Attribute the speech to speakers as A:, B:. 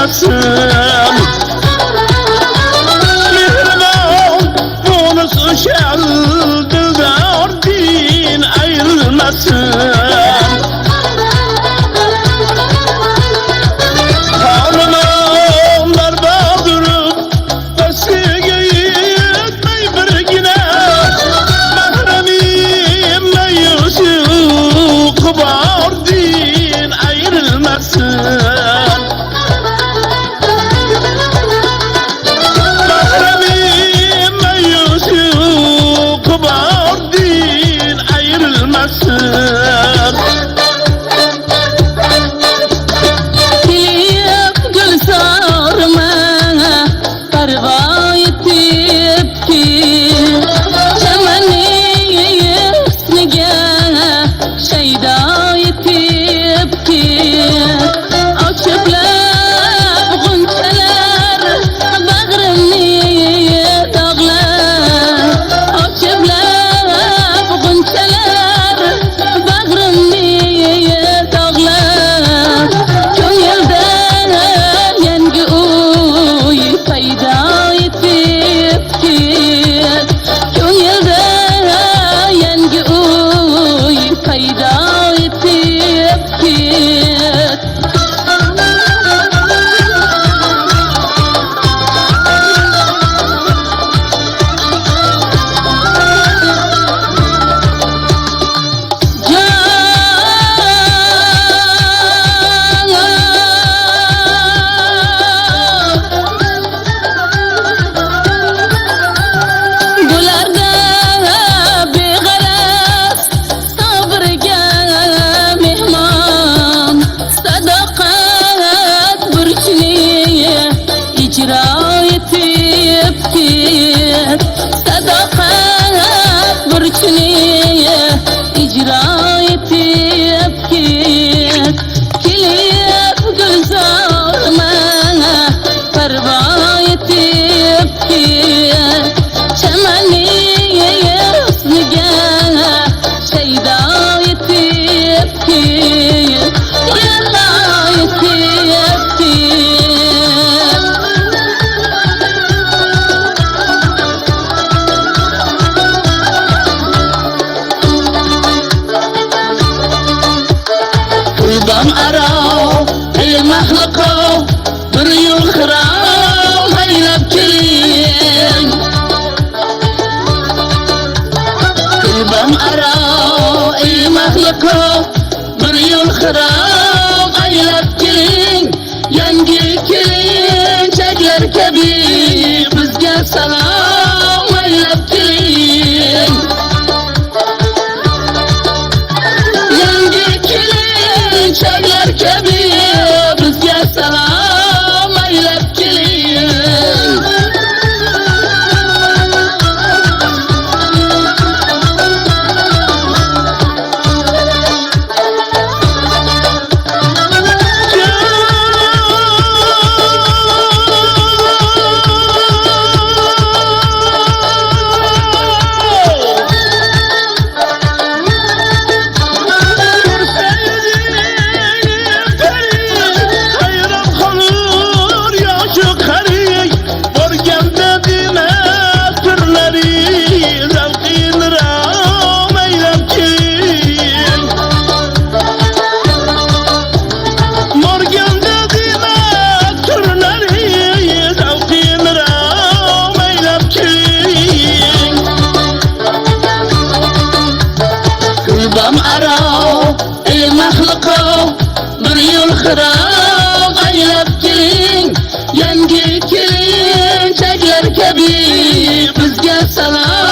A: ayrılmasın. Mihriban bonusu şeldilden din ayrılmasın. Hanımlar bağdırıp vesile etmey birgine. Mahremim meyusu kubar din ayrılmasın. Mahremim meyusu kubar din ayrılmasın.
B: Tilip gül sarma parva etip ki çemeni üstüne şeyda etip ki açıklar gunçalar bağrımni dağlar açıklar gunçalar bağrımni dağlar Gönülde yengi uy payda etip ki Gönülde yengi uy payda etip ki Bularda beg'araz sabrga mehmon sadaqat burchini ijro etib ket sadaqat burchini ijro etib ket kelib gulzorma parvo etib ket çemeni üstüne şeyda etip ki yalla etip ki Kurban arav ey mahluqo bir yol xirav haylab keling Kurban arav ey mahluqo bir yol xirav haylab keling Yangi kelinchaklar kabi bizga salom haylab keling Yangi kelinchaklar kabi bizga salom haylab keling xirab aylab keling yangi kelinchaklar kabi bizga salom